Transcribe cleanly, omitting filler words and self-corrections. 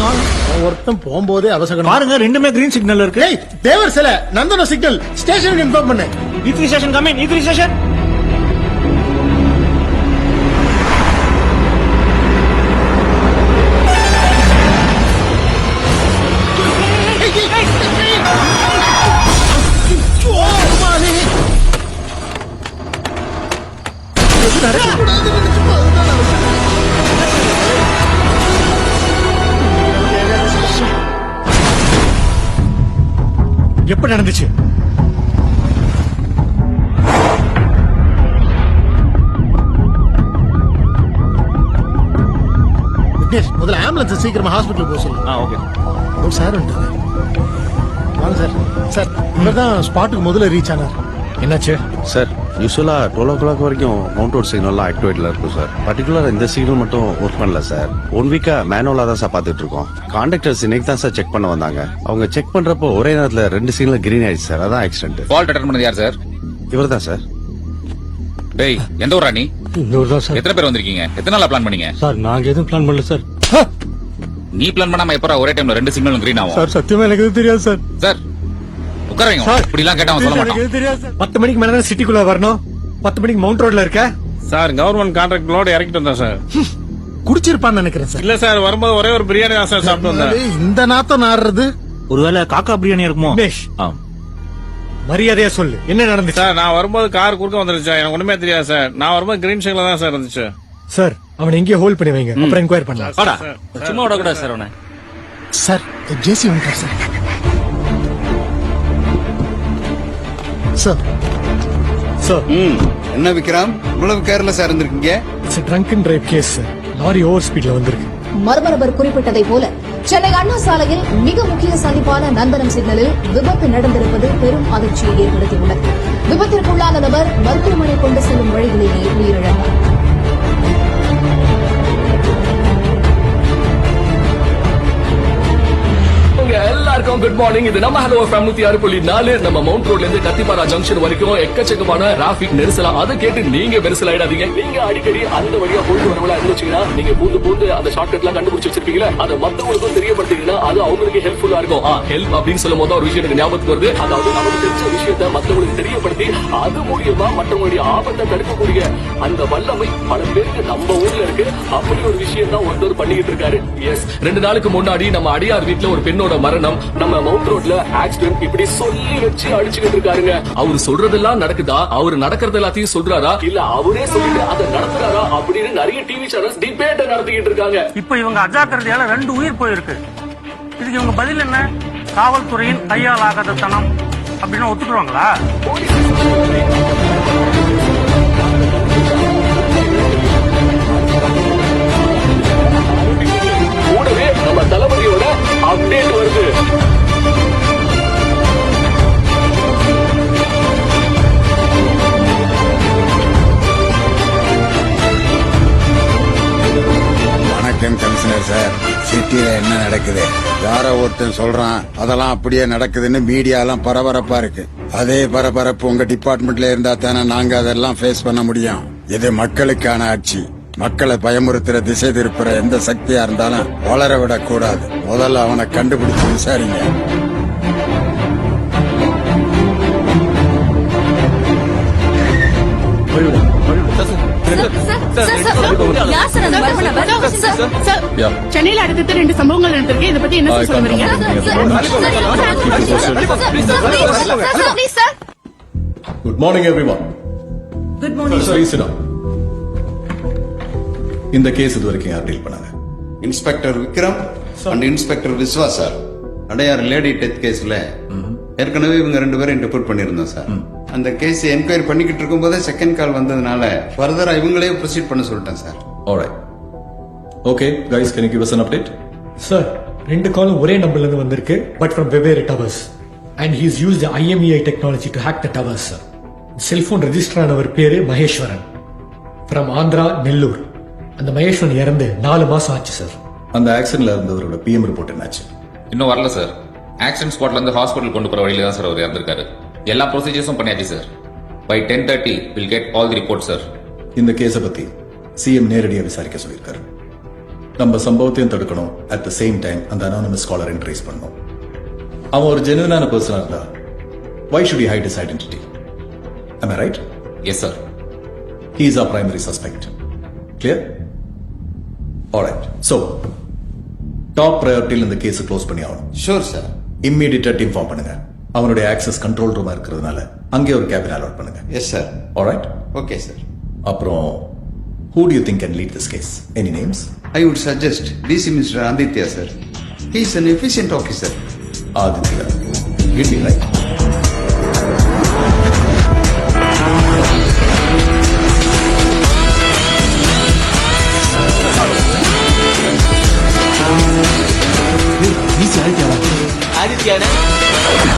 வாங்க வாங்க. ஒருத்தன் போகும்போதே அவசரம் பாருங்க ரெண்டுமே கிரீன் சிக்னல் இருக்கு. தேவர் சில நந்தன சிக்னல் ஸ்டேஷனுக்கு இன்ஃபார்ம் பண்ணு. E3 station coming. E3 station. எப்ப நடந்துச்சு? விக்னேஷ் முதல்ல ஆம்புலன்ஸ் சீக்கிரமா ஹாஸ்பிட்டல் போக சொல்லு. ஓகே. ஒரு சார் வந்துட்டாங்க. வாங்க சார். சார் இவர் தான் ஸ்பாட்டுக்கு முதல்ல ரீச் ஆனார். என்னாச்சு சார்? யூஸ்வலா 12 o'clock வரைக்கும் மவுண்ட் ரோட் சிக்னல்லாம் ஆக்டிவேட்ல இருக்கும் சார். பர்டிகுலர் இந்த சிக்னல் மட்டும் ஒர்க் பண்ணல சார். 1 வீக்கா மேனுவலா தான் சார் பாத்துட்டு இருக்கோம். கான்ட்ராக்டர்ஸ் இன்னைக்கு தான் சார் செக் பண்ண வந்தாங்க. அவங்க செக் பண்றப்போ ஒரே நேரத்துல 2 சிக்னல் கிரீன் ஆயிடுச்சு சார். அதான் ஆக்சிடென்ட். ஃபால்ட் அட்டெண்ட் பண்ணது யார் சார்? இவர் தான் சார். டேய் எந்த ஊரா நீ? சார். எத்தனை பேர் வந்திருக்கீங்க? எத்தனை நாளா பிளான் பண்ணீங்க? சார் நாங்க எதுவும் பிளான் பண்ணல சார். நீ பிளான் பண்ணாம எப்பறா ஒரே டைம்ல 2 சிக்னலும் கிரீன் ஆகும்? சார் சத்தியமா எனக்கு எதுவும் தெரியாது சார். சார் உட்காருங்க. சார். இப்படி எல்லாம் கேட்டா அவன் சொல்ல மாட்டான். எனக்கு தெரியாது சார். 10 மணிக்கு மேல சிட்டிக்குள்ள வரணும். 10 மணிக்கு மவுண்ட் ரோட்ல இருக்க சார். கவர்மெண்ட் கான்ட்ராக்ட் லோடு இறக்கிட்டு வந்தேன் சார். குடிச்சிருப்பான்னு நினைக்கிறேன் சார். இல்ல சார், வரும்போது ஒரே ஒரு பிரியாணி தான் சார் சாப்பிட்டு வந்தேன். இந்த நாத்தம் நாடுறது ஒருவேளை காக்கா பிரியாணி இருக்குமோ? மரியாதையா சொல்லு என்ன நடந்துச்சு? சார் நான் வரும்போது கார் குறுக்க வந்துருச்சு. எனக்கு ஒண்ணுமே தெரியாது சார். நான் வரும்போது கிரீன் சிக்னல் தான் சார் இருந்துச்சு. சார் அவனை எங்கேயே ஹோல்ட் பண்ணி வைங்க. அப்புறம் என்கொயரி பண்ணலாம். சும்மா விடக்கூடாது சார் அவனை. சார் ஜேசி வந்துட்டார் சார். சார் சார் என்ன விக்ரம் இவ்வளவு கேர்லெஸ்ஸா இருந்திருக்கீங்க? It's drunk and drive case sir. Lorry over ஸ்பீட்ல வந்திருக்கு. மர்ம நபர் குறிப்பிட்டதை போல சென்னை அண்ணா சாலையில் மிக முக்கிய சந்திப்பான நந்தனம் சிக்னலில் விபத்து நடந்திருப்பது பெரும் அதிர்ச்சியை ஏற்படுத்தியுள்ளது. விபத்திற்குள்ளான நபர் மருத்துவமனை கொண்டு செல்லும் வழியிலேயே உயிரிழந்தார். எல்லாருக்கும் குட் மார்னிங். இது நம்ம ஹலோ FM 106.4. நம்ம மவுண்ட் ரோட்ல இருந்து கத்திப்பாரா ஜங்ஷன் வரைக்கும் எக்கச்சக்கமான டிராபிக் நெரிசலா. அதை கேட்டு நீங்க நெரிசல் ஆயிடாதீங்க. நீங்க அடிக்கடி அந்த வழியா போயிட்டு வரவங்களா இருந்துச்சுன்னா நீங்க பூந்து அந்த ஷார்ட் கட் எல்லாம் கண்டுபிடிச்சு வச்சிருப்பீங்களா? அதை மத்தவங்களுக்கும் தெரியப்படுத்தீங்கன்னா அது அவங்களுக்கு ஹெல்ப்ஃபுல்லா இருக்கும். ஹெல்ப் அப்படின்னு சொல்லும் போது ஒரு விஷயம் எனக்கு ஞாபகத்துக்கு வருது. அதாவது நமக்கு தெரிஞ்ச விஷயத்த மத்தவங்களுக்கு தெரியப்படுத்தி அது மூலியமா மற்றவங்களுடைய ஆபத்தை தடுக்கக்கூடிய அந்த வல்லமை பல பேருக்கு நம்ம ஊர்ல இருக்கு. அப்படி ஒரு விஷயம் தான் ஒருத்தர் பண்ணிக்கிட்டு இருக்காரு. எஸ், 2 நாளுக்கு முன்னாடி நம்ம அடியார் வீட்டுல ஒரு பெண்ணோட மரணம். நம்ம மவுண்ட் ரோட்ல ஆக்சிடென்ட் இப்படி சொல்லி வச்சு அடிச்சுக்கிட்டு இருக்காருங்க. அவரு சொல்றதெல்லாம் நடக்குதா? அவரு நடக்கிறது எல்லாத்தையும் சொல்றாரா இல்ல அவரே சொல்லிட்டு அதை நடத்துறாரா அப்படின்னு நிறைய டிவி சேனல்ஸ் டிபேட் நடத்திக்கிட்டு இருக்காங்க. இப்ப இவங்க அஜாக்கிரதையால 2 உயிர் போயிருக்கு. இதுக்கு இவங்க பதில் என்ன? காவல்துறையின் கையால் ஆகாத தனம் அப்படின்னு ஒத்துக்குவாங்களா? கூடவே நம்ம தளபதியோட அப்டேட் வருது. வணக்கம் கமிஷனர் சார். சிட்டியில என்ன நடக்குது? யாரோ ஒருத்தன் சொல்றான் அதெல்லாம் அப்படியே நடக்குதுன்னு மீடியாலாம் பரபரப்பா இருக்கு. அதே பரபரப்பு உங்க டிபார்ட்மெண்ட்ல இருந்தா தானே நாங்க அதெல்லாம் ஃபேஸ் பண்ண முடியும். இது மக்களுக்கான ஆட்சி. மக்களை பயமுறுத்துற திசை திருப்புற எந்த சக்தியா இருந்தாலும் வளர விடக் கூடாது. முதல்ல அவனை கண்டுபிடிச்சு விசாரிங்க. சென்னையில அடுத்த 2 சம்பவங்கள் நடந்திருக்கு. இதை பத்தி என்ன சொல்ல வரீங்க? Good morning everyone. Good morning. இந்த கேஸ் இது வரைக்கும் யார் டீல் பண்ணாங்க? Inspector Vikram and inspector Viswa sir. Adyar lady death கேஸ்ல ஏற்கனவே இவங்க 2 பேரும் ரிப்போர்ட் பண்ணிருந்தோம் சார். அந்த கேஸ் என்கொயரி பண்ணிக்கிட்டு இருக்கும் போதே செகண்ட் கால் வந்ததுனால ஃபர்தரா இவங்களே ப்ரொசீட் பண்ண சொல்லிட்டேன் sir. Alright. Okay guys, can you give us an update? Sir 2 காலும் ஒரே நம்பர்ல இருந்து வந்திருக்கு. பட் ஃப்ரம் வெவ்வேறு towers. And he is used IMEI technology to hack the towers sir. Cellphone register ஆனவர் பேரு மகேஸ்வரன். ஃப்ரம் ஆந்திரா நெல்லூர். அந்த மகேஸ்வரன் இறந்து 4 மாசம் ஆச்சு சார். அந்த ஆக்சிடென்ட்ல இருந்தவரோட PM ரிப்போர்ட் என்னாச்சு? இன்னும் வரல சார். ஆக்சிடென்ட் ஸ்பாட்ல இருந்து ஹாஸ்பிட்டல் கொண்டு போற வழியில தான் சார் அவர் இறந்திருக்காரு. எல்லா ப்ரொசீஜர்ஸும் பண்ணியாச்சு sir. By 10:30 will get all the report sir. இந்த கேஸை பத்தி CM நேரடியாக விசாரிக்க சொல்லியிருக்காரு. நம்ம சம்பவத்தையும் தடுக்கணும் அட் த சேம் டைம் அந்த அனானமஸ் காலரையும் ட்ரேஸ் பண்ணணும் அவன் ஒரு ஜெனுவனான பர்சனா இருந்தா why should he hide his identity? Am I right? Yes sir. He is our primary suspect. Clear? Alright. So, top priority இந்த கேஸ் க்ளோஸ் பண்ணி ஆகணும். Sure sir. இம்மீடியட்டா இன்ஃபார்ம் பண்ணுங்க. அவனுடைய ஆக்சஸ் கண்ட்ரோல் ரூமா இருக்கிறதுனால அங்கே ஒரு கேபின் அலாட் பண்ணுங்க. Yes sir. Alright? Okay sir. அப்புறம் who do you think can lead this case? Any names? I would suggest DC Mr. Aditya sir. He is an efficient officer. Aditya. Get me right? ஆதித்யானா